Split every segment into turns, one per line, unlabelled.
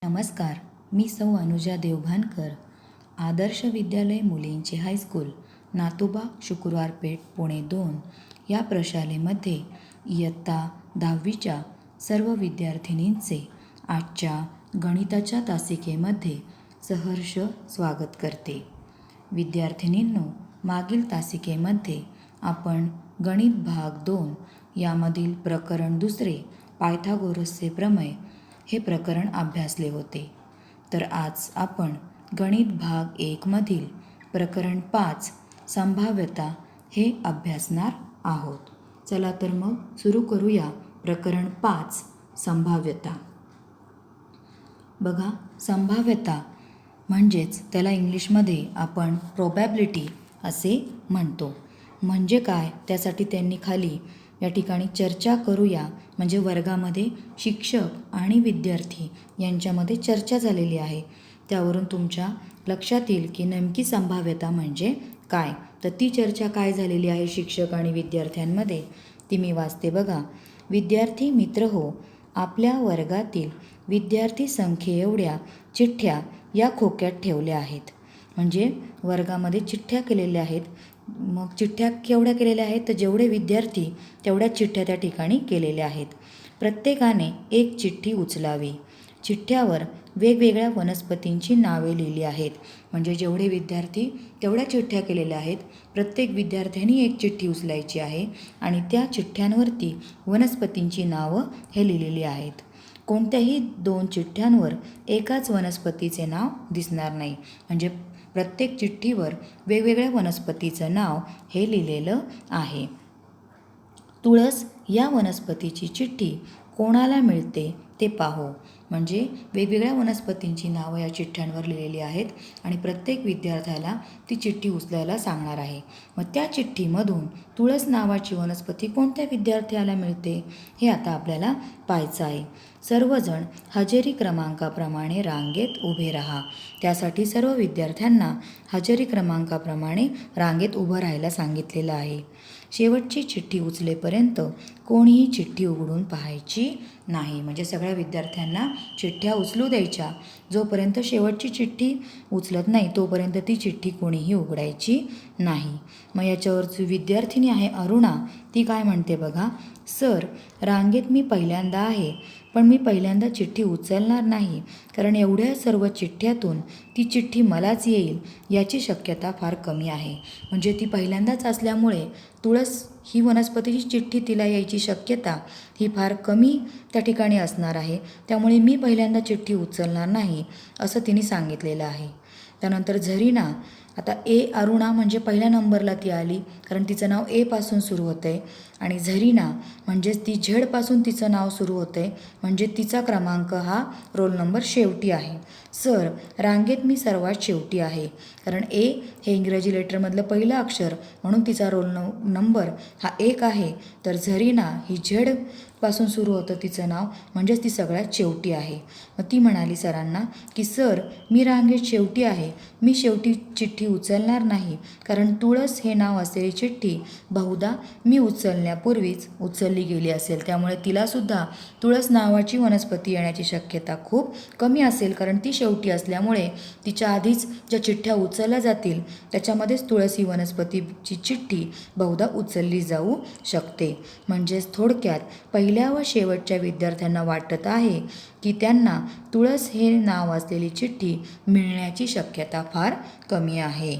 नमस्कार, मी सौ अनुजा देवभानकर, आदर्श विद्यालय मुलींचे हायस्कूल, नातोबा शुक्रवार पेठ पुणे 2 या प्रशालेमध्ये इयत्ता 10वीच्या सर्व विद्यार्थिनींचे आजच्या गणिताच्या तासिकेमध्ये सहर्ष स्वागत करते. विद्यार्थिनींनो, मागील तासिकेमध्ये आपण गणित भाग 2 यामधील प्रकरण 2 पायथागोरसचे प्रमेय हे प्रकरण अभ्यासले होते. तर आज आपण गणित भाग 1 मधील प्रकरण 5 संभाव्यता हे अभ्यासणार आहोत. चला तर मग सुरू करूया. प्रकरण 5 संभाव्यता. बघा, संभाव्यता म्हणजेच त्याला इंग्लिशमध्ये आपण प्रोबॅबिलिटी असे म्हणतो. म्हणजे काय, त्यासाठी त्यांनी खाली या ठिकाणी चर्चा करूया. म्हणजे वर्गामध्ये शिक्षक आणि विद्यार्थी यांच्यामध्ये चर्चा झालेली आहे. त्यावरून तुमच्या लक्षात येईल की नेमकी संभाव्यता म्हणजे काय. तर ती चर्चा काय झालेली आहे शिक्षक आणि विद्यार्थ्यांमध्ये ती मी वाचते. बघा, विद्यार्थी मित्र हो, आपल्या वर्गातील विद्यार्थी संख्येएवढ्या चिठ्ठ्या या खोक्यात ठेवल्या आहेत. म्हणजे वर्गामध्ये चिठ्ठ्या केलेल्या आहेत. मग चिठ्ठ्या केवढ्या केलेल्या आहेत, तर जेवढे विद्यार्थी तेवढ्या चिठ्ठ्या त्या ठिकाणी केलेल्या आहेत. प्रत्येकाने एक चिठ्ठी उचलावी. चिठ्ठ्यावर वेगवेगळ्या वनस्पतींची नावे लिहिली आहेत. म्हणजे जेवढे विद्यार्थी तेवढ्या चिठ्ठ्या केलेल्या आहेत. प्रत्येक विद्यार्थ्यांनी एक चिठ्ठी उचलायची आहे आणि त्या चिठ्ठ्यांवरती वनस्पतींची नावं हे लिहिलेली आहेत. कोणत्याही 2 चिठ्ठ्यांवर एकाच वनस्पतीचे नाव दिसणार नाही. म्हणजे प्रत्येक चिठ्ठीवर वेगवेगळ्या वनस्पतीचं नाव हे लिहिलेलं आहे. तुळस या वनस्पतीची चिठ्ठी कोणाला मिळते ते पाहू. म्हणजे वेगवेगळ्या वनस्पतींची नावं या चिठ्ठ्यांवर लिहिलेली आहेत आणि प्रत्येक विद्यार्थ्याला ती चिठ्ठी उचलायला सांगणार आहे. मग त्या चिठ्ठीमधून तुळस नावाची वनस्पती कोणत्या विद्यार्थ्याला मिळते हे आता आपल्याला पाहायचं आहे. सर्वजण हजेरी क्रमांकाप्रमाणे रांगेत उभे राहा. त्यासाठी सर्व विद्यार्थ्यांना हजेरी क्रमांकाप्रमाणे रांगेत उभं राहायला सांगितलेलं आहे. शेवटची चिठ्ठी उचलेपर्यंत कोणीही चिठ्ठी उघडून पाहायची नाही. म्हणजे सगळ्या विद्यार्थ्यांना चिठ्ठ्या उचलू द्यायच्या. जोपर्यंत शेवटची चिठ्ठी उचलत नाही तोपर्यंत ती चिठ्ठी कोणीही उघडायची नाही. मग याच्यावरची विद्यार्थिनी आहे अरुणा. ती काय म्हणते बघा, सर, रांगेत मी पहिल्यांदा आहे, पण मी पहिल्यांदा चिठ्ठी उचलणार नाही, कारण एवढ्या सर्व चिठ्ठ्यातून ती चिठ्ठी मलाच येईल याची शक्यता फार कमी आहे. म्हणजे ती पहिल्यांदाच असल्यामुळे तुळस ही वनस्पतीची चिठ्ठी तिला यायची शक्यता ही फार कमी त्या ठिकाणी असणार आहे. त्यामुळे मी पहिल्यांदा चिठ्ठी उचलणार नाही असं तिने सांगितलेलं आहे. त्यानंतर झरीना, आता अरुणा म्हणजे पहिल्या नंबरला ती आली, कारण तिचं नाव पासून सुरू होतं आहे. आणि झरीना म्हणजेच ती झेडपासून तिचं नाव सुरू होतं आहे. म्हणजे तिचा क्रमांक हा रोल नंबर शेवटी आहे. सर, रांगेत मी सर्वात शेवटी आहे, कारण हे इंग्रजी लेटरमधलं पहिलं अक्षर म्हणून तिचा रोल नंबर हा 1 आहे. तर झरीना ही झेडपासून सुरू होतं तिचं नाव, म्हणजेच ती सगळ्यात शेवटी आहे. मग ती म्हणाली सरांना की सर, मी रांगेत शेवटी आहे, मी शेवटी चिठ्ठी उचलणार नाही, कारण तुळस हे नाव असलेली चिठ्ठी बहुधा मी उचलण्यापूर्वीच उचलली गेली असेल. त्यामुळे तिलासुद्धा तुळस नावाची वनस्पती येण्याची शक्यता खूप कमी असेल, कारण ती शेवटी असल्यामुळे तिच्या आधीच ज्या चिठ्ठ्या उचलल्या जातील त्याच्यामध्येच तुळस ही वनस्पतीची चिठ्ठी बहुधा उचलली जाऊ शकते. म्हणजेच थोडक्यात पहिल्या व शेवटच्या विद्यार्थ्यांना वाटत आहे की त्यांना तुळस हे नाव असलेली चिठ्ठी मिळण्याची शक्यता फार कमी आहे.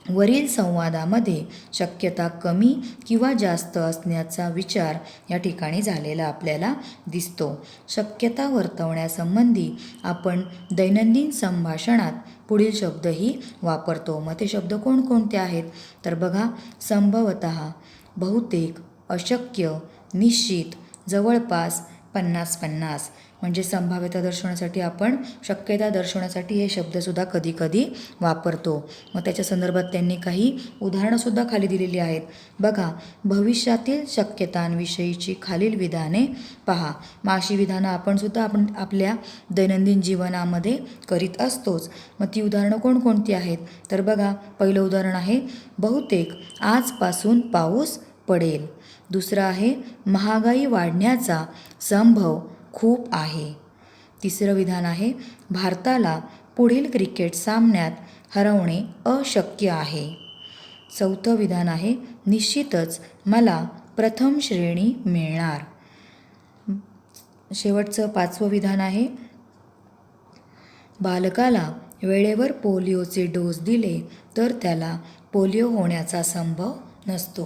वरील संवादामध्ये शक्यता कमी किंवा जास्त असण्याचा विचार या ठिकाणी झालेला आपल्याला दिसतो. शक्यता वर्तवण्यासंबंधी आपण दैनंदिन संभाषणात पुढील शब्दही वापरतो. मग ते शब्द कोणकोणते आहेत, तर बघा, संभवतः, बहुतेक, अशक्य, निश्चित, जवळपास, 50-50. म्हणजे संभाव्यता दर्शवण्यासाठी आपण शक्यता दर्शवण्यासाठी हे शब्दसुद्धा कधी कधी वापरतो. मग त्याच्या संदर्भात त्यांनी काही उदाहरणंसुद्धा खाली दिलेली आहेत. बघा, भविष्यातील शक्यतांविषयीची खालील विधाने पहा. मग अशी विधानं आपण आपल्या दैनंदिन जीवनामध्ये करीत असतोच. मग ती उदाहरणं कोणकोणती आहेत, तर बघा, पहिलं उदाहरण आहे बहुतेक आजपासून पाऊस पडेल. दुसरं आहे महागाई वाढण्याचा संभव खूप आहे. तिसरं विधान आहे, भारताला पुढील क्रिकेट सामन्यात हरवणे अशक्य आहे. चौथं विधान आहे, निश्चितच मला प्रथम श्रेणी मिळणार. शेवटचं पाचवं विधान आहे, बालकाला वेळेवर पोलिओचे डोस दिले तर त्याला पोलिओ होण्याचा संभव नसतो.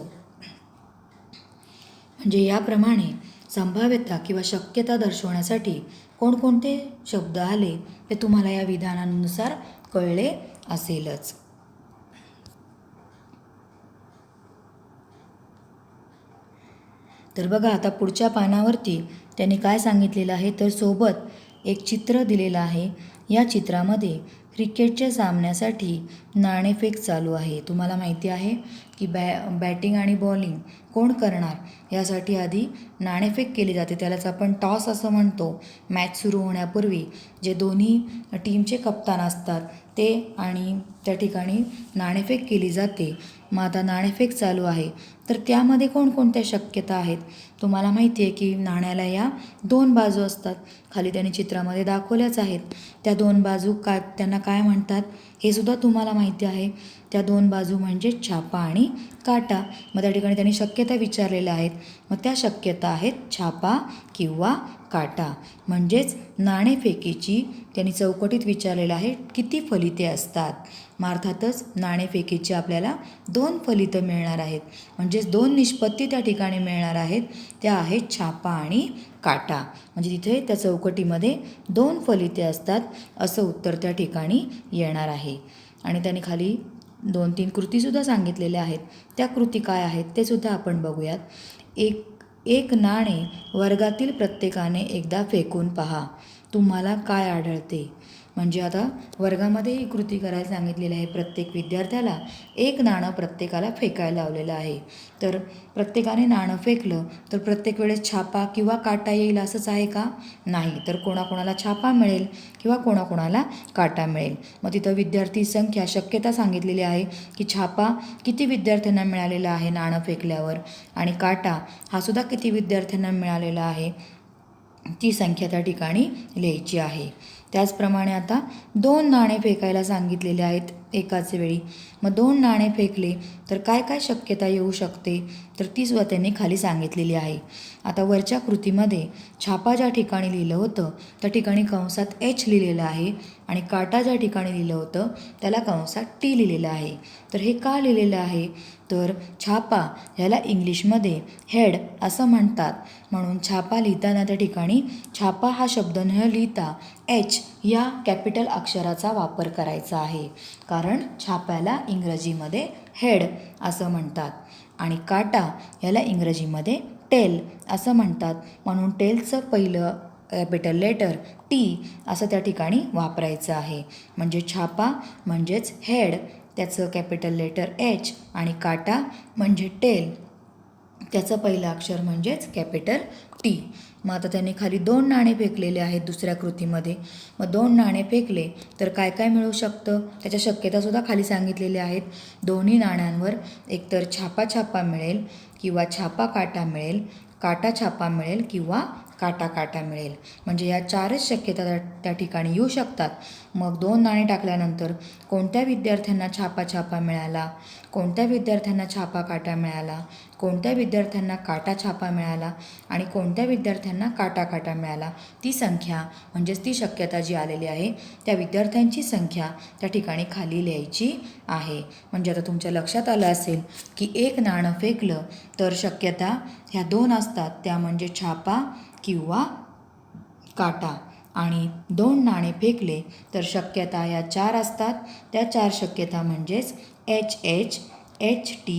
म्हणजे याप्रमाणे संभाव्यता किंवा शक्यता दर्शवण्यासाठी कोणकोणते शब्द आले ते तुम्हाला या विधानानुसार कळले असेलच. तर बघा, आता पुढच्या पानावरती त्यांनी काय सांगितलेलं आहे, तर सोबत एक चित्र दिलेलं आहे. या चित्रामध्ये क्रिकेटच्या सामन्यासाठी नाणेफेक चालू आहे. तुम्हाला माहिती आहे की बॅटिंग आणि बॉलिंग कोण करणार यासाठी आधी नाणेफेक केली जाते, त्यालाच आपण टॉस असं म्हणतो. मॅच सुरू होण्यापूर्वी जे दोन्ही टीमचे कप्तान असतात ते आणि त्या ठिकाणी नाणेफेक केली जाते. मग आता नाणेफेक चालू आहे, तर त्यामध्ये कोणकोणत्या शक्यता आहेत. तुम्हाला माहिती आहे की नाण्याला या 2 बाजू असतात, खाली त्यांनी चित्रामध्ये दाखवल्याच आहेत. त्या 2 बाजू त्यांना काय म्हणतात हे सुद्धा तुम्हाला माहिती आहे. त्या 2 बाजू म्हणजे छापा आणि काटा. मग त्या ठिकाणी त्यांनी शक्यता विचारलेल्या आहेत. मग त्या शक्यता आहेत छापा किंवा काटा. म्हणजेच नाणेफेकीची त्यांनी चौकटीत विचारलेलं आहे किती फलिते असतात. मग अर्थातच नाणेफेकीची आपल्याला 2 फलितं मिळणार आहेत. म्हणजेच 2 निष्पत्ती त्या ठिकाणी मिळणार आहेत. त्या आहेत छापा आणि काटा. म्हणजे तिथे त्या चौकटीमध्ये 2 फलिते असतात असं उत्तर त्या ठिकाणी येणार आहे. आणि त्यांनी खाली 2-3 कृतीसुद्धा सांगितलेल्या आहेत. त्या कृती काय आहेत ते सुद्धा आपण बघूयात. एक नाणे वर्गातील प्रत्येकाने एकदा फेकून पहा, तुम्हाला काय आढळते. म्हणजे आता वर्गामध्ये ही कृती करायला सांगितलेली आहे. प्रत्येक विद्यार्थ्याला एक नाणं प्रत्येकाला फेकायला लावलेलं आहे. तर प्रत्येकाने नाणं फेकलं तर प्रत्येक वेळेस छापा किंवा काटा येईल असंच आहे का? नाही. तर कोणाकोणाला छापा मिळेल किंवा कोणाकोणाला काटा मिळेल. मग तिथं विद्यार्थी संख्या शक्यता सांगितलेली आहे की छापा किती विद्यार्थ्यांना मिळालेला आहे नाणं फेकल्यावर, आणि काटा हा सुद्धा किती विद्यार्थ्यांना मिळालेला आहे ती संख्या त्या ठिकाणी लिहायची आहे. त्याचप्रमाणे आता 2 नाणे फेकायला सांगितलेले आहेत एकाच वेळी. मग 2 नाणे फेकले तर काय काय शक्यता येऊ शकते, तर ती सुद्धा त्यांनी खाली सांगितलेली आहे. आता वरच्या कृतीमध्ये छापा ज्या ठिकाणी लिहिलं होतं त्या ठिकाणी कंसात H लिहिलेलं आहे आणि काटा ज्या ठिकाणी लिहिलं होतं त्याला कंसात T लिहिलेलं आहे. तर हे का लिहिलेलं आहे, तर छापा ह्याला इंग्लिशमध्ये हेड असं म्हणतात. म्हणून छापा लिहिताना त्या ठिकाणी छापा हा शब्द न लिहिता H या कॅपिटल अक्षराचा वापर करायचा आहे. कारण छाप्याला इंग्रजीमध्ये हेड असं म्हणतात आणि काटा याला इंग्रजीमध्ये टेल असं म्हणतात. म्हणून टेलचं पहिलं कॅपिटल लेटर T असं त्या ठिकाणी वापरायचं आहे. म्हणजे छापा म्हणजेच हेड, त्याचं कॅपिटल लेटर H, आणि काटा म्हणजे टेल, त्याचं पहिलं अक्षर म्हणजेच कॅपिटल T. मग आता त्यांनी खाली 2 नाणे फेकलेले आहेत दुसऱ्या कृतीमध्ये. मग 2 नाणे फेकले तर काय काय मिळू शकतं त्याच्या शक्यतासुद्धा खाली सांगितलेल्या आहेत. दोन्ही नाण्यांवर एकतर छापा मिळेल किंवा छापा काटा मिळेल, काटा छापा मिळेल किंवा काटा काटा मिळेल. म्हणजे या 4च शक्यता त्या ठिकाणी येऊ शकतात. मग 2 नाणे टाकल्यानंतर कोणत्या विद्यार्थ्यांना छापा मिळाला, कोणत्या विद्यार्थ्यांना छापा काटा मिळाला, कोणत्या विद्यार्थ्यांना काटा छापा मिळाला आणि कोणत्या विद्यार्थ्यांना काटा काटा मिळाला, ती संख्या म्हणजेच ती शक्यता जी आलेली आहे त्या विद्यार्थ्यांची संख्या त्या ठिकाणी खाली लिहायची आहे. म्हणजे आता तुमच्या लक्षात आलं असेल की एक नाणं फेकलं तर शक्यता ह्या 2 असतात, त्या म्हणजे छापा किंवा काटा, आणि 2 नाणे फेकले तर शक्यता या 4 असतात. त्या 4 शक्यता म्हणजेच HH, HT,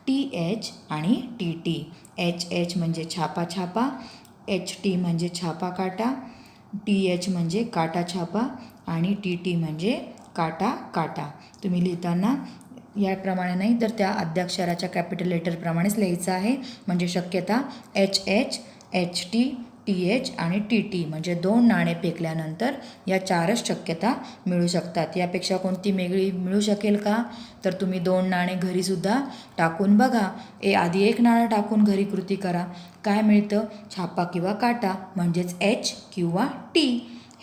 TH आणि TT. HH म्हणजे छापा, HT म्हणजे छापा काटा, TH म्हणजे काटा छापा आणि TT म्हणजे काटा काटा. तुम्ही लिहिताना याप्रमाणे नाही तर त्या आद्याक्षराच्या कॅपिटल लेटरप्रमाणेच लिहायचं आहे. म्हणजे शक्यता HH, HT, TH आणि TT म्हणजे 2 नाणे फेकल्यानंतर या 4च शक्यता मिळू शकतात. यापेक्षा कोणती वेगळी मिळू शकेल का, तर तुम्ही 2 नाणे घरीसुद्धा टाकून बघा. आधी 1 नाणं टाकून घरी कृती करा. काय मिळतं, छापा किंवा काटा म्हणजेच H किंवा T.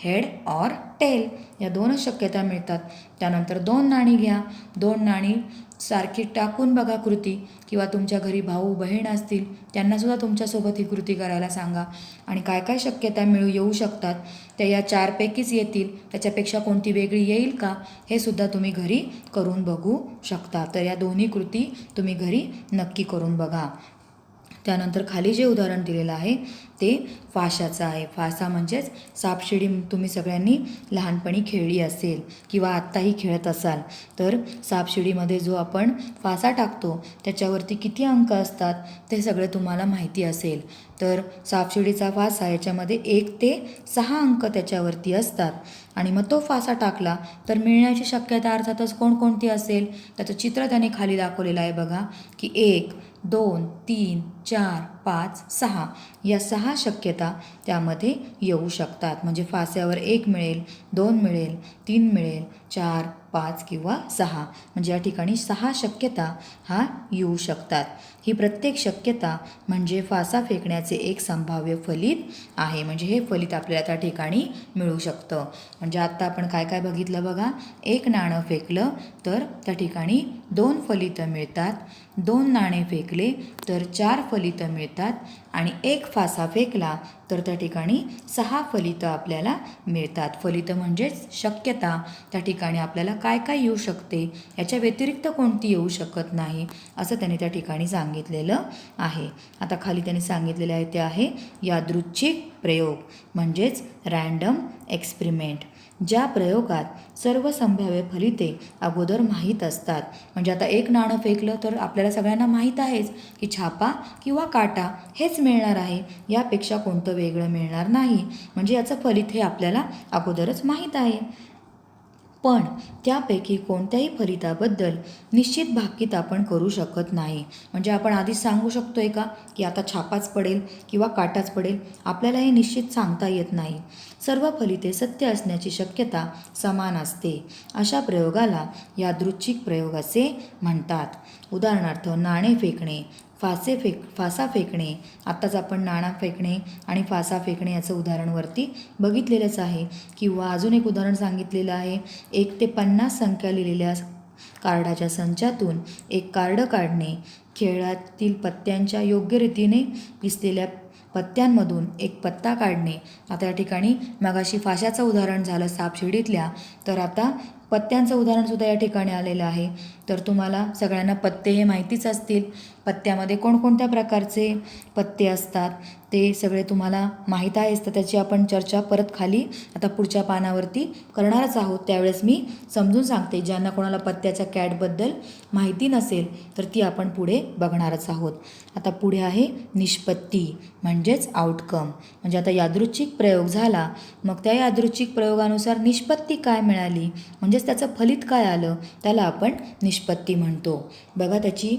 हेड ऑर टेल, या दोनच शक्यता मिळतात. त्यानंतर 2 नाणी घ्या. 2 नाणी सारखी टाकून बघा कृती, किंवा तुमच्या घरी भाऊ बहीण असतील त्यांनासुद्धा तुमच्यासोबत ही कृती करायला सांगा. आणि काय काय शक्यता येऊ शकतात त्या या 4पैकीच येतील, त्याच्यापेक्षा कोणती वेगळी येईल का, हे सुद्धा तुम्ही घरी करून बघू शकता. तर या दोन्ही कृती तुम्ही घरी नक्की करून बघा. त्यानंतर खाली जे उदाहरण दिलेलं आहे ते फाशाचं आहे. फासा म्हणजेच सापशिडी तुम्ही सगळ्यांनी लहानपणी खेळली असेल किंवा आत्ताही खेळत असाल. तर सापशिडीमध्ये जो आपण फासा टाकतो त्याच्यावरती किती अंक असतात ते सगळे तुम्हाला माहिती असेल. तर सापशिडीचा फासा याच्यामध्ये 1 ते 6 अंक त्याच्यावरती असतात. आणि मग तो फासा टाकला तर मिळण्याची शक्यता अर्थातच कोणकोणती असेल, त्याचं चित्र त्याने खाली दाखवलेलं आहे बघा, की 1, 2, 3, 4, 5, 6 या 6 शक्यता त्यामध्ये येऊ शकतात. म्हणजे फास्यावर 1 मिळेल, 2 मिळेल, 3 मिळेल, 4, 5 किंवा 6, म्हणजे या ठिकाणी 6 शक्यता येऊ शकतात. ही प्रत्येक शक्यता म्हणजे फासा फेकण्याचे एक संभाव्य फलित आहे. म्हणजे हे फलित आपल्याला त्या ठिकाणी मिळू शकतं. म्हणजे आत्ता आपण काय काय बघितलं बघा, 1 नाणं फेकलं तर त्या ठिकाणी 2 फलितं मिळतात, 2 नाणे फेकले तर 4 फलितं मिळतात, आणि 1 फासा फेकला तर त्या ठिकाणी 6 फलितं आपल्याला मिळतात. फलितं म्हणजेच शक्यता, त्या ठिकाणी आपल्याला काय काय येऊ शकते, याच्या व्यतिरिक्त कोणती येऊ शकत नाही असं त्याने त्या ठिकाणी सांगितलेलं आहे. आता खाली त्याने सांगितलेले आहे ते आहे यादृच्छिक प्रयोग, म्हणजेच रँडम एक्सपेरिमेंट. ज्या प्रयोगात सर्व संभाव्य फलिते अगोदर माहीत असतात. म्हणजे आता 1 नाणं फेकलं तर आपल्याला सगळ्यांना माहीत आहेच की छापा किंवा काटा हेच मिळणार आहे, यापेक्षा कोणतं वेगळं मिळणार नाही. म्हणजे याचं फलित हे आपल्याला अगोदरच माहीत आहे. पण त्यापैकी कोणत्याही फलिताबद्दल निश्चित भाकीत आपण करू शकत नाही. म्हणजे आपण आधीच सांगू शकतो आहे का की आता छापाच पडेल किंवा काटाच पडेल, आपल्याला हे निश्चित सांगता येत नाही. सर्व फलिते सत्य असण्याची शक्यता समान असते. अशा प्रयोगाला यादृच्छिक प्रयोग असे म्हणतात. उदाहरणार्थ नाणे फेकणे, फासा फेकणे. आत्ताच आपण नाणा फेकणे आणि फासा फेकणे याचं उदाहरणवरती बघितलेलंच आहे. किंवा अजून एक उदाहरण सांगितलेलं आहे, 1 ते 50 संख्या लिहिलेल्या कार्डाच्या संचातून एक कार्ड काढणे, खेळातील पत्त्यांच्या योग्य रीतीने दिसलेल्या पत्त्यांमधून एक पत्ता काढणे. आता या ठिकाणी मगाशी फाशाचं उदाहरण झालं सापशिडीतल्या, तर आता पत्त्यांचं उदाहरणसुद्धा या ठिकाणी आलेलं आहे. तर तुम्हाला सगळ्यांना पत्ते हे माहितीच असतील. पत्त्यामध्ये कोणकोणत्या प्रकारचे पत्ते असतात ते सगळे तुम्हाला माहीत आहेच. तर त्याची आपण चर्चा परत खाली आता पुढच्या पानावरती करणारच आहोत. त्यावेळेस मी समजून सांगते. ज्यांना कोणाला पत्त्याच्या कॅटबद्दल माहिती नसेल तर ती आपण पुढे बघणारच आहोत. आता पुढे आहे निष्पत्ती, म्हणजेच आउटकम. म्हणजे आता यादृच्छिक प्रयोग झाला, मग त्या यादृच्छिक प्रयोगानुसार निष्पत्ती काय मिळाली, म्हणजेच त्याचं फलित काय आलं, त्याला आपण निष्पत्ती म्हणतो. बघा त्याची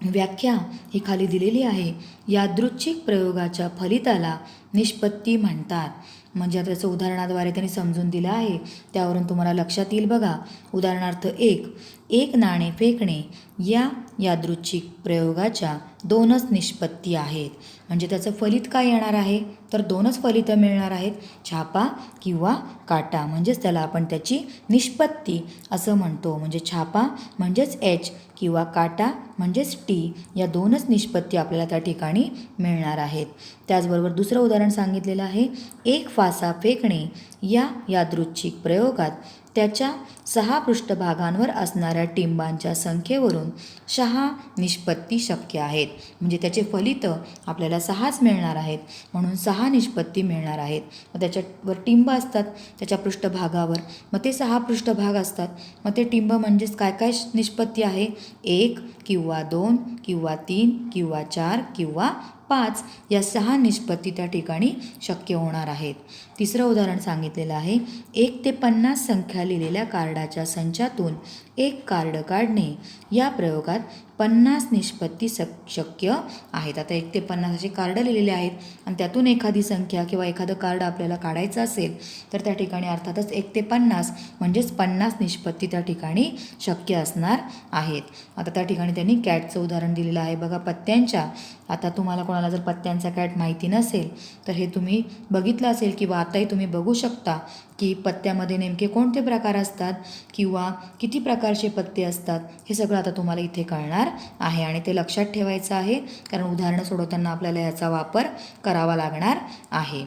व्याख्या ही खाली दिलेली आहे. यादृच्छिक प्रयोगाच्या फलिताला निष्पत्ती म्हणतात. म्हणजे आता त्याचं उदाहरणाद्वारे त्यांनी समजून दिलं आहे, त्यावरून तुम्हाला लक्षात येईल बघा. उदाहरणार्थ 1 नाणे फेकणे या यादृच्छिक प्रयोगाच्या 2च निष्पत्ती आहेत. म्हणजे त्याचं फलित काय येणार आहे, तर 2च फलितं मिळणार आहेत, छापा किंवा काटा. म्हणजेच त्याला आपण त्याची निष्पत्ती असं म्हणतो. म्हणजे छापा म्हणजेच H किंवा काटा म्हणजेच T, या 2च निष्पत्ती आपल्याला त्या ठिकाणी मिळणार आहेत. त्याचबरोबर दुसरं उदाहरण सांगितलेलं आहे, 1 फासा फेकणे या यादृच्छिक प्रयोगात त्याच्या 6 पृष्ठभागांवर असणाऱ्या टिंबांच्या संख्येवरून 6 निष्पत्ती शक्य आहेत. म्हणजे त्याचे फलित आपल्याला 6च मिळणार आहेत, म्हणून 6 निष्पत्ती मिळणार आहेत. मग त्याच्यावर टिंब असतात त्याच्या पृष्ठभागावर, मग ते 6 पृष्ठभाग असतात. मग ते टिंब म्हणजेच काय काय निष्पत्ती आहे, 1 किंवा 2 किंवा 3 किंवा 4 किंवा 5 या 6 निष्पत्ती त्या ठिकाणी शक्य होणार आहेत. तिसरं उदाहरण सांगितलेलं आहे, 1 ते 50 संख्या लिहिलेल्या कार्डाच्या संचातून एक कार्ड काढणे. या प्रयोगात 50 निष्पत्ती शक्य आहेत. आता 1 ते 50 असे कार्ड लिहिलेले आहेत आणि त्यातून एखादी संख्या किंवा एखादं कार्ड आपल्याला काढायचं असेल तर त्या ठिकाणी अर्थातच 1 ते 50 म्हणजेच 50 निष्पत्ती त्या ठिकाणी शक्य असणार आहेत. आता त्या ठिकाणी त्यांनी कॅटचं उदाहरण दिलेलं आहे बघा पत्त्यांच्या. आता तुम्हाला कोणाला जर पत्त्यांचा कॅट माहिती नसेल तर हे तुम्ही बघितलं असेल किंवा आताही तुम्ही बघू शकता की पत्त्यामध्ये नेमके कोणते प्रकार असतात किंवा किती प्रकारचे पत्ते असतात हे सगळं आता तुम्हाला इथे कळणार आहे आणि ते लक्षात ठेवायचं आहे कारण उदाहरणं सोडवताना आपल्याला याचा वापर करावा लागणार आहे.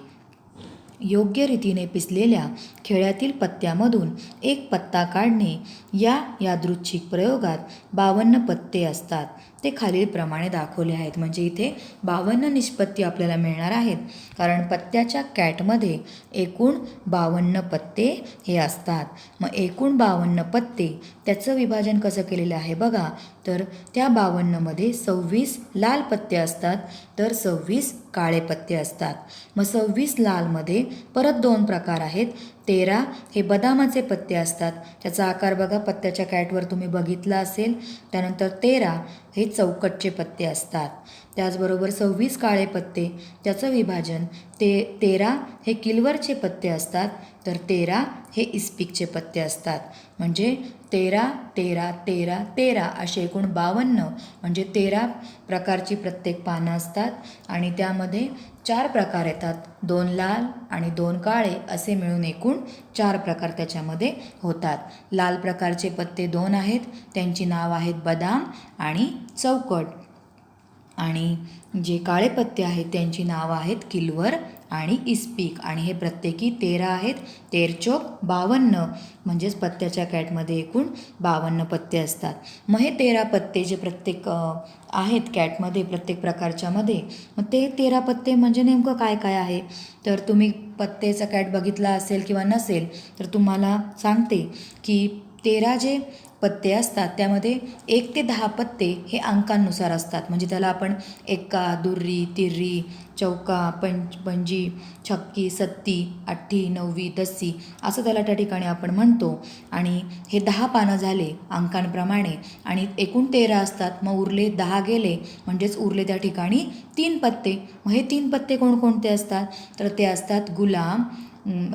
योग्य रीतीने पिसलेल्या खेळ्यातील पत्त्यामधून एक पत्ता काढणे या यादृच्छिक प्रयोगात 52 पत्ते असतात. ते खालीलप्रमाणे दाखवले आहेत. म्हणजे इथे 52 निष्पत्ती आपल्याला मिळणार आहेत कारण पत्त्याच्या कॅटमध्ये एकूण 52 पत्ते हे असतात. मग एकूण 52 पत्ते त्याचं विभाजन कसं केलेलं आहे बघा. तर त्या 52मध्ये 26 लाल पत्ते असतात तर 26 काळे पत्ते असतात. मग 26 लालमध्ये परत 2 प्रकार आहेत. 13 हे बदामाचे पत्ते असतात. त्याचा आकार बघा पत्त्याच्या कॅटवर तुम्ही बघितला असेल. त्यानंतर 13 हे चौकटचे पत्ते असतात. त्याचबरोबर 26 काळे पत्ते त्याचं विभाजन 13 हे किलवरचे पत्ते असतात तर 13 हे इस्पिकचे पत्ते असतात. म्हणजे 13 13 13 13 असे एकूण 52 म्हणजे 13 प्रकारची प्रत्येक पानं असतात आणि त्यामध्ये 4 प्रकार येतात. 2 लाल आणि 2 काळे असे मिळून एकूण 4 प्रकार त्याच्यामध्ये होतात. लाल प्रकारचे पत्ते 2 आहेत. त्यांची नाव आहेत बदाम आणि चौकट आणि जे काळे पत्ते आहेत त्यांची नावं आहेत किलवर आणि इस्पिक आणि हे प्रत्येकी 13 आहेत. 13 52 म्हणजेच पत्त्याच्या कॅटमध्ये एकूण 52 पत्ते असतात. मग हे 13 पत्ते जे प्रत्येक आहेत कॅटमध्ये प्रत्येक प्रकारच्यामध्ये मग ते 13 पत्ते म्हणजे नेमकं काय काय आहे तर तुम्ही पत्तेचा कॅट बघितला असेल किंवा नसेल तर तुम्हाला सांगते की 13 जे पत्ते असतात त्यामध्ये 1 ते 10 पत्ते हे अंकांनुसार असतात. म्हणजे त्याला आपण एक्का दुर्री तिर्री चौका पंजी छक्की सत्ती अठ्ठी नववी दस्सी असं त्याला त्या ठिकाणी आपण म्हणतो. आणि हे 10 पानं झाले अंकांप्रमाणे आणि एकूण 13 असतात. मग उरले 10 गेले म्हणजेच उरले त्या ठिकाणी 3 पत्ते. मग हे 3 पत्ते कोणकोणते असतात तर ते असतात गुलाम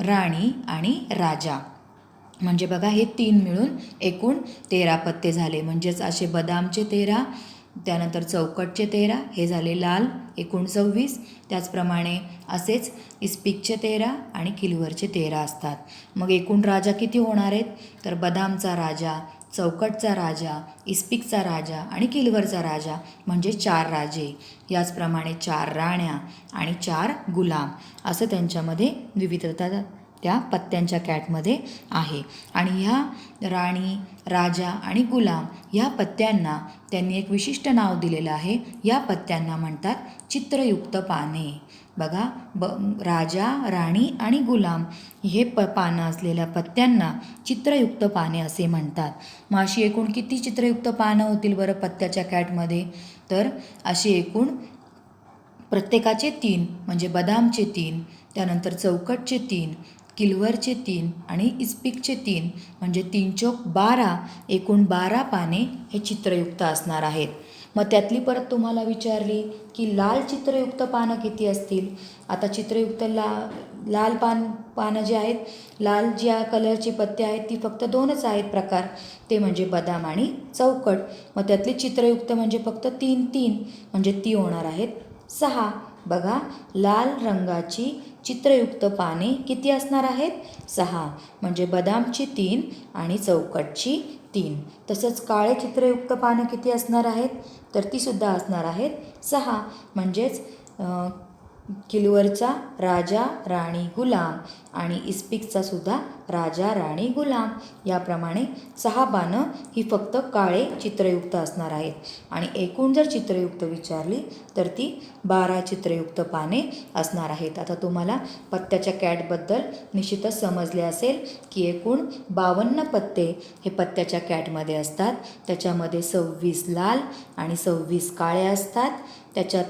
राणी आणि राजा. म्हणजे बघा हे 3 मिळून एकूण 13 पत्ते झाले. म्हणजेच असे बदामचे 13 त्यानंतर चौकटचे 13 हे झाले लाल एकूण 26. त्याचप्रमाणे असेच इस्पिकचे 13 आणि किलवरचे 13 असतात. मग एकूण राजा किती होणार आहेत तर बदामचा राजा चौकटचा राजा इस्पिकचा राजा आणि किलवरचा राजा म्हणजे 4 राजे. याचप्रमाणे 4 राण्या आणि 4 गुलाम असं त्यांच्यामध्ये विविधता त्या पत्त्यांच्या कॅटमध्ये आहे. आणि ह्या राणी राजा आणि गुलाम ह्या पत्त्यांना त्यांनी एक विशिष्ट नाव दिलेलं आहे. या पत्त्यांना म्हणतात चित्रयुक्त पाने. बघा राजा राणी आणि गुलाम हे पानं असलेल्या पत्त्यांना चित्रयुक्त पाने असे म्हणतात. मग अशी एकूण किती चित्रयुक्त पानं होतील बरं पत्त्याच्या कॅटमध्ये तर अशी एकूण प्रत्येकाचे 3 म्हणजे बदामचे 3 त्यानंतर चौकटचे 3 किलवरचे 3 आणि इस्पिकचे 3 म्हणजे 3 चौक 12 एकूण 12 पाने हे चित्रयुक्त असणार आहेत. मग त्यातली परत तुम्हाला विचारली की लाल चित्रयुक्त पानं किती असतील. आता चित्रयुक्त लाल पानं जे आहेत लाल ज्या कलरचे पत्ते आहेत ती फक्त 2च आहेत प्रकार ते म्हणजे बदाम आणि चौकट. मग त्यातली चित्रयुक्त म्हणजे फक्त 3 म्हणजे ती होणार आहेत 6. बघा लाल रंगाची चित्रयुक्त पाने किती असणार आहेत 6 म्हणजे बदामची 3 आणि चौकटची 3. तसंच काळे चित्रयुक्त पानं किती असणार आहेत तर तीसुद्धा असणार आहेत 6 म्हणजेच किलवरचा राजा राणी गुलाम आणि इस्पिकचा सुद्धा राजा राणी गुलाम याप्रमाणे 6 पानं ही फक्त काळे चित्रयुक्त असणार आहेत. आणि एकूण जर चित्रयुक्त विचारली तर ती 12 चित्रयुक्त पाने असणार आहेत. आता तुम्हाला पत्त्याच्या कॅटबद्दल निश्चितच समजले असेल की एकूण 52 पत्ते हे पत्त्याच्या कॅटमध्ये असतात. त्याच्यामध्ये 26 लाल आणि 26 काळे असतात. त्याच्यात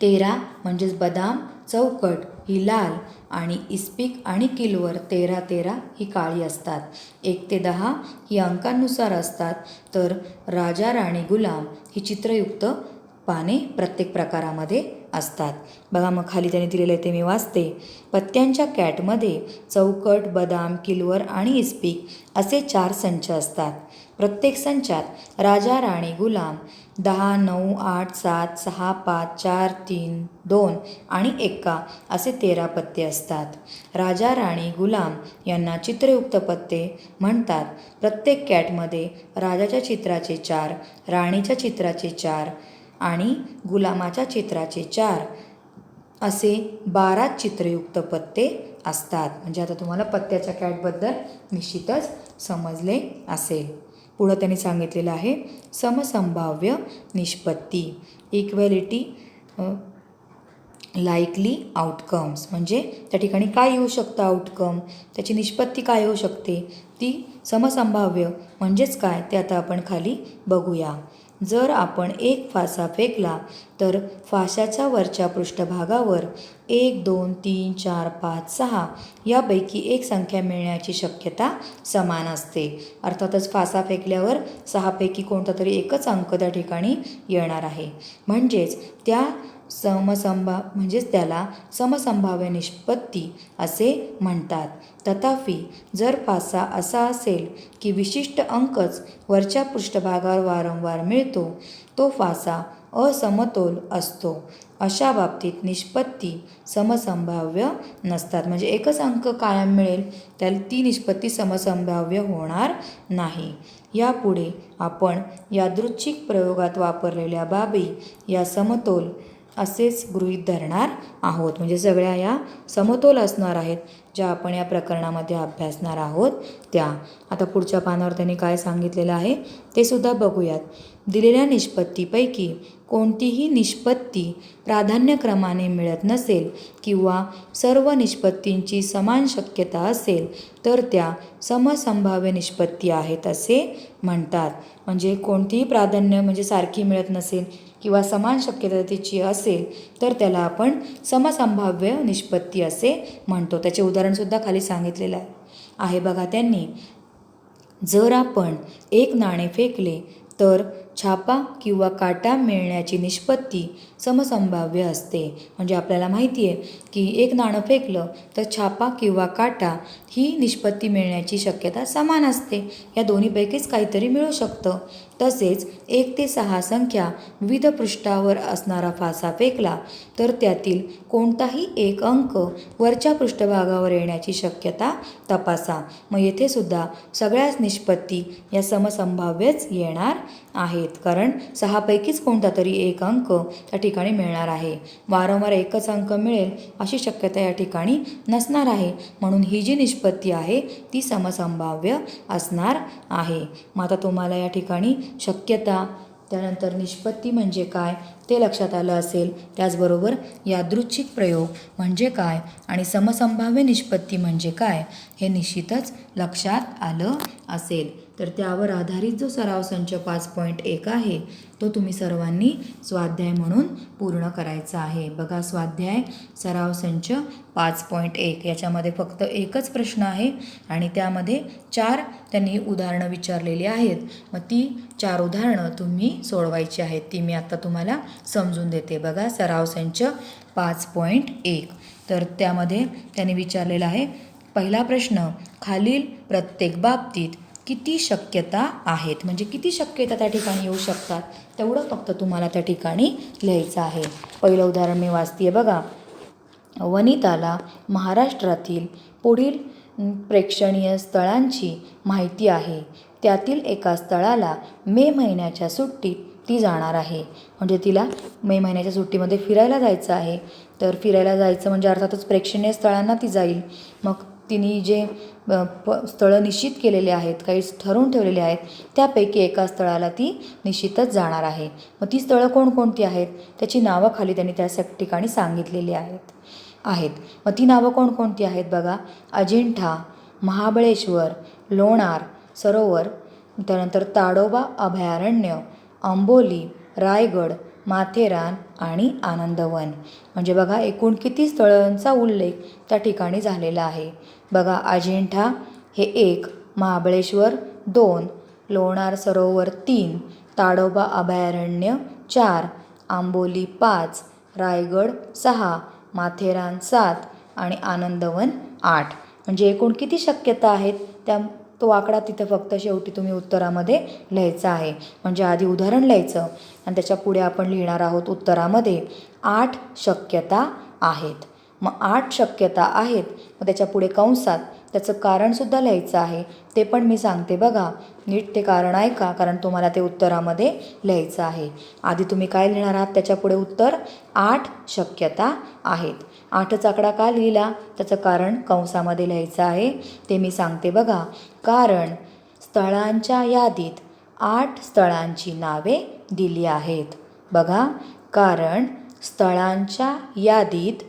13 म्हणजेच बदाम चौकट ही लाल आणि इस्पिक आणि किलवर 13-13 ही काळी असतात. 1 ते 10 ही अंकांनुसार असतात. तर राजा राणी गुलाम ही चित्रयुक्त पाने प्रत्येक प्रकारामध्ये असतात. बघा मग खाली त्याने दिलेलं आहे ते मी वाचते. पत्त्यांच्या कॅटमध्ये चौकट, बदाम, किलवर आणि इस्पिक असे 4 संच असतात. प्रत्येक संचात राजा राणी गुलाम 10, 9, 8, 7, 6, 5, 4, 3, 2 आणि 1 असे 13 पत्ते असतात. राजा राणी गुलाम यांना चित्रयुक्त पत्ते म्हणतात. प्रत्येक कॅटमध्ये राजाच्या चित्राचे 4, राणीच्या चित्राचे 4 आणि गुलामाच्या चित्राचे 4 असे 12 चित्रयुक्त पत्ते असतात. म्हणजे आता तुम्हाला पत्त्याच्या कॅटबद्दल निश्चितच समजले असेल. पुढं त्यांनी सांगितलेलं आहे समसंभाव्य निष्पत्ती, इक्वॅलिटी लाईकली आउटकम्स. म्हणजे त्या ठिकाणी काय येऊ शकतं आउटकम, त्याची निष्पत्ती काय होऊ शकते, ती समसंभाव्य म्हणजेच काय ते आता आपण खाली बघूया. जर आपण एक फासा फेकला तर फाशाच्या वरच्या पृष्ठभागावर 1, 2, 3, 4, 5, 6 यापैकी एक संख्या मिळण्याची शक्यता समान असते. अर्थातच फासा फेकल्यावर 6 पैकी कोणता तरी एकच अंक त्या ठिकाणी येणार आहे. म्हणजेच त्याला समसंभाव्य निष्पत्ती असे म्हणतात. तथापि जर फासा असा असेल की विशिष्ट अंकच वरच्या पृष्ठभागावर वारंवार मिळतो, तो फासा असमतोल असतो. अशा बाबतीत निष्पत्ती समसंभाव्य नसतात. म्हणजे एकच अंक कायम मिळेल, त्याला ती निष्पत्ती समसंभाव्य होणार नाही. यापुढे आपण यादृच्छिक प्रयोगात वापरलेल्या बाबी या समतोल असेच गृहीत धरणार आहोत. म्हणजे सगळ्या या समतोल असणार आहेत ज्या आपण या प्रकरणामध्ये अभ्यासणार आहोत त्या. आता पुढच्या पानावर त्यांनी काय सांगितलेलं आहे ते सुद्धा बघूयात. दिलेल्या निष्पत्तीपैकी कोणतीही निष्पत्ती प्राधान्यक्रमाने मिळत नसेल किंवा सर्व निष्पत्तींची समान शक्यता असेल तर त्या समसंभाव्य निष्पत्ती आहेत असे म्हणतात. म्हणजे कोणतीही प्राधान्य म्हणजे सारखी मिळत नसेल किंवा समान शक्यता तिची असेल तर त्याला आपण समसंभाव्य निष्पत्ती असे म्हणतो. त्याचे उदाहरणसुद्धा खाली सांगितलेलं आहे बघा त्यांनी. जर आपण एक नाणे फेकले तर छापा किंवा काटा मिळण्याची निष्पत्ती समसंभाव्य असते. म्हणजे आपल्याला माहिती आहे की एक नाणं फेकलं तर छापा किंवा काटा ही निष्पत्ती मिळण्याची शक्यता समान असते. या दोन्हीपैकीच काहीतरी मिळू शकतं. तसेच 1 ते 6 संख्या विविध पृष्ठावर असणारा फासा फेकला तर त्यातील कोणताही एक अंक वरच्या पृष्ठभागावर येण्याची शक्यता तपासा. मग येथे सुद्धा सगळ्याच निष्पत्ती या समसंभाव्यच येणार आहेत. कारण 6 पैकीच कोणता तरी एक अंक त्या ठिकाणी मिळणार आहे. वारंवार एकच अंक मिळेल अशी शक्यता या ठिकाणी नसणार आहे. म्हणून ही जी निष्पत्ती आहे ती समसंभाव्य असणार आहे. मग आता तुम्हाला या ठिकाणी शक्यता त्यानंतर निष्पत्ती म्हणजे काय ते लक्षात आलं असेल. त्याचबरोबर यादृच्छिक प्रयोग म्हणजे काय आणि समसंभाव्य निष्पत्ती म्हणजे काय हे निश्चितच लक्षात आलं असेल. तर त्यावर आधारित जो सराव संच 5.1 आहे तो तुम्ही सर्वांनी स्वाध्याय म्हणून पूर्ण करायचा आहे. बघा स्वाध्याय सराव संच 5.1 याच्यामध्ये फक्त एकच प्रश्न आहे आणि त्यामध्ये 4 त्यांनी उदाहरणं विचारलेली आहेत. मग ती 4 उदाहरणं तुम्ही सोडवायची आहेत. ती मी आता तुम्हाला समजून देते. बघा सराव संच 5.1 तर त्यामध्ये त्यांनी विचारलेला आहे. पहिला प्रश्न, खालील प्रत्येक बाबतीत किती शक्यता आहेत. म्हणजे किती शक्यता त्या ठिकाणी येऊ शकतात तेवढं फक्त तुम्हाला त्या ठिकाणी लिहायचं आहे. पहिलं उदाहरण मी वाचते बघा. वनिताला महाराष्ट्रातील पुढील प्रेक्षणीय स्थळांची माहिती आहे. त्यातील एका स्थळाला मे महिन्याच्या सुट्टीत ती जाणार आहे. म्हणजे तिला मे महिन्याच्या सुट्टीमध्ये फिरायला जायचं आहे. तर फिरायला जायचं म्हणजे अर्थातच प्रेक्षणीय स्थळांना ती जाईल. मग तिने जे स्थळं निश्चित केलेले आहेत, काही ठरवून ठेवलेले आहेत, त्यापैकी एका स्थळाला ती निश्चितच जाणार आहे. मग ती स्थळं कोणकोणती आहेत त्याची नावं खाली त्यांनी त्या ठिकाणी सांगितलेली आहेत. मग ती नावं कोणकोणती आहेत बघा. अजिंठा, महाबळेश्वर, लोणार सरोवर, त्यानंतर ताडोबा अभयारण्य, अंबोली, रायगड, माथेरान आणि आनंदवन. म्हणजे बघा एकूण किती स्थळांचा उल्लेख त्या ठिकाणी झालेला आहे. बघा अजिंठा हे 1, महाबळेश्वर 2, लोणार सरोवर 3, ताडोबा अभयारण्य 4, आंबोली 5, रायगड 6, माथेरान 7 आणि आनंदवन 8. म्हणजे एकूण किती शक्यता आहेत त्या तो आकडा तिथं फक्त शेवटी तुम्ही उत्तरामध्ये लिहायचा आहे. म्हणजे आधी उदाहरण लिहायचं आणि त्याच्या पुढे आपण लिहिणार आहोत उत्तरामध्ये 8 शक्यता आहेत. मग 8 शक्यता आहेत, मग त्याच्या पुढे कंसात त्याचं कारणसुद्धा लिहायचं आहे. ते पण मी सांगते बघा, नीट ते कारण ऐका, कारण तुम्हाला ते उत्तरामध्ये लिहायचं आहे. आधी तुम्ही काय लिहिणार आहात त्याच्या पुढे उत्तर 8 शक्यता आहेत. 8च आकडा का लिहिला त्याचं कारण कंसामध्ये लिहायचं आहे. ते मी सांगते बघा. कारण स्थळांच्या यादीत 8 स्थळांची नावे दिली आहेत. बघा, कारण स्थळांच्या यादीत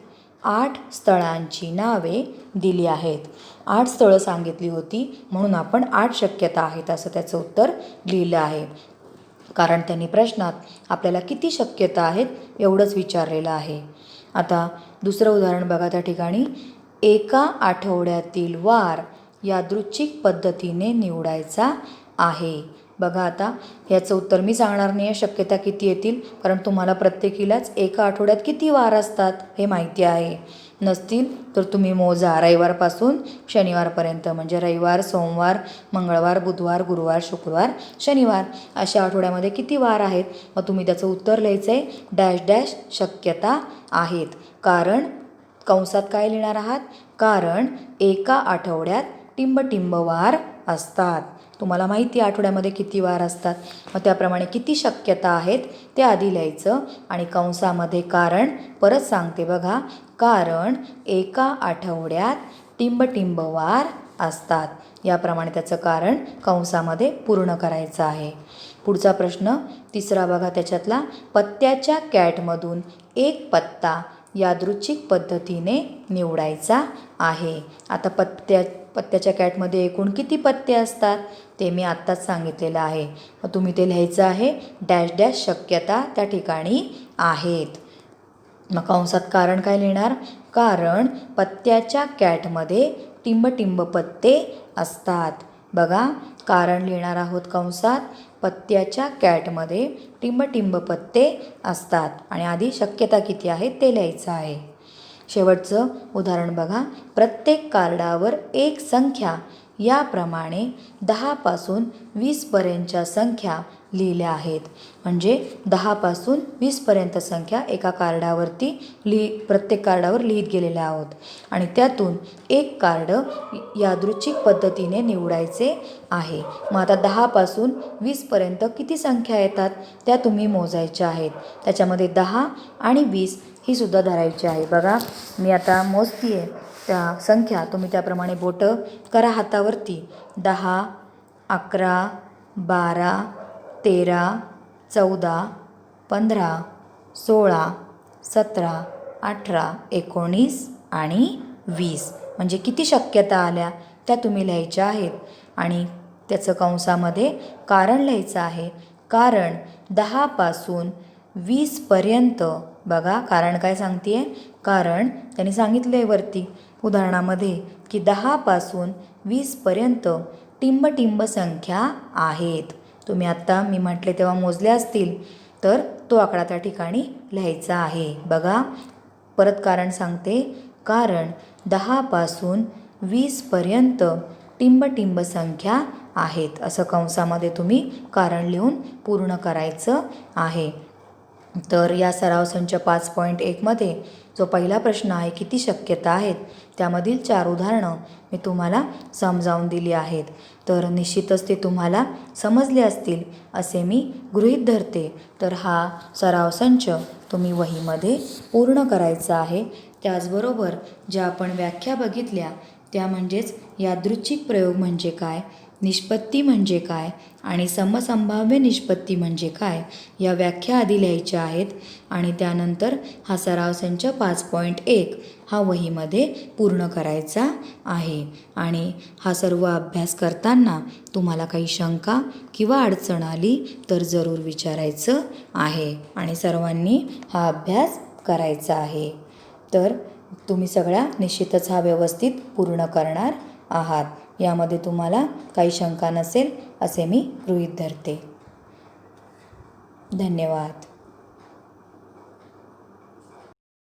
8 स्थळांची नावे दिली आहेत. 8 स्थळं सांगितली होती म्हणून आपण 8 शक्यता आहेत असं त्याचं उत्तर लिहिलं आहे. कारण त्यांनी प्रश्नात आपल्याला किती शक्यता आहेत एवढंच विचारलेलं आहे. आता दुसरं उदाहरण बघा त्या ठिकाणी. एका आठवड्यातील वार यादृच्छिक पद्धतीने निवडायचा आहे. बघा आता याचं उत्तर मी सांगणार नाही आहे शक्यता किती येतील, कारण तुम्हाला प्रत्येकीलाच एका आठवड्यात किती वार असतात हे माहिती आहे. नसतील तर तुम्ही मोजा रविवारपासून शनिवारपर्यंत, म्हणजे रविवार, सोमवार, मंगळवार, बुधवार, गुरुवार, शुक्रवार, शनिवार अशा आठवड्यामध्ये किती वार आहेत. मग तुम्ही त्याचं उत्तर लिहायचं आहे डॅश डॅश शक्यता आहेत. कारण कंसात काय लिहिणार आहात, कारण एका आठवड्यात टिंब वार असतात. तुम्हाला माहिती आहे आठवड्यामध्ये किती वार असतात. मग त्याप्रमाणे किती शक्यता आहेत ते आधी लिहायचं आणि कंसामध्ये कारण परत सांगते बघा. कारण एका आठवड्यात टिंब वार असतात. याप्रमाणे त्याचं कारण कंसामध्ये पूर्ण करायचं आहे. पुढचा प्रश्न तिसरा बघा त्याच्यातला. पत्त्याच्या कॅटमधून एक पत्ता यादृच्छिक पद्धतीने निवडायचा आहे. आता पत्त्याच्या कॅटमध्ये एकूण किती पत्ते असतात ते मी आत्ताच सांगितलेलं आहे. मग तुम्ही ते लिहायचं आहे डॅश डॅश शक्यता त्या ठिकाणी आहेत. मग कंसात कारण काय लिहिणार, कारण पत्त्याच्या कॅटमध्ये टिंब पत्ते असतात. बघा, कारण लिहिणार आहोत कंसात. पत्त्याच्या कॅटमध्ये टिंब पत्ते असतात आणि आधी शक्यता किती आहेत ते लिहायचं आहे. शेवटचं उदाहरण बघा. प्रत्येक कार्डावर एक संख्या याप्रमाणे 10 पासून 20 पर्यंतच्या संख्या लिहिल्या आहेत. म्हणजे 10 पासून 20 पर्यंत संख्या एका कार्डावरती प्रत्येक कार्डावर लिहित गेलेल्या आहोत आणि त्यातून एक कार्ड यादृच्छिक पद्धतीने निवडायचे आहे. मग आता 10 पासून 20 पर्यंत किती संख्या येतात त्या तुम्ही मोजायच्या आहेत. त्याच्यामध्ये 10 आणि 20 ही सुद्धा धरायची आहे. बघा, मी आता मोजती आहे त्या संख्या, तुम्ही त्याप्रमाणे बोटं करा हातावरती. 10, 11, 12, 13, 14, 15, 16, 17, 18, 19 आणि 20. म्हणजे किती शक्यता आल्या त्या तुम्ही लिहायच्या आहेत आणि त्याचं कंसामध्ये कारण लिहायचं आहे. कारण 10 पासून 20 पर्यंत. बघा, कारण काय सांगते आहे, कारण त्यांनी सांगितलं आहे वरती उदाहरणामध्ये की 10 पासून 20 पर्यंत टिंब संख्या आहेत. तुम्ही आत्ता मी म्हटले तेव्हा मोजल्या असतील तर तो आकडा त्या ठिकाणी लिहायचा आहे. बघा, परत कारण सांगते. कारण 10 पासून 20 पर्यंत टिंब संख्या आहेत असं कंसामध्ये तुम्ही कारण लिहून पूर्ण करायचं आहे. तर या सराव संच 5.1 मध्ये जो पहिला प्रश्न आहे किती शक्यता आहेत त्यामधील 4 उदाहरणं मी तुम्हाला समजावून दिली आहेत. तर निश्चितच ते तुम्हाला समजले असतील असे मी गृहीत धरते. तर हा सराव संच तुम्ही वहीमध्ये पूर्ण करायचा आहे. त्याचबरोबर ज्या आपण व्याख्या बघितल्या त्या म्हणजेच यादृच्छिक प्रयोग म्हणजे काय, निष्पत्ती म्हणजे काय आणि समसंभाव्य निष्पत्ती म्हणजे काय या व्याख्या आधी लिहायच्या आहेत आणि त्यानंतर हा सराव संच 5.1 हा वहीमध्ये पूर्ण करायचा आहे. आणि हा सर्व अभ्यास करताना तुम्हाला काही शंका किंवा अडचण आली तर जरूर विचारायचं आहे आणि सर्वांनी हा अभ्यास करायचा आहे. तर तुम्ही सगळ्या निश्चितच हा व्यवस्थित पूर्ण करणार आहात. यामध्ये तुम्हाला काही शंका नसेल असे मी गृहीत धरते. धन्यवाद.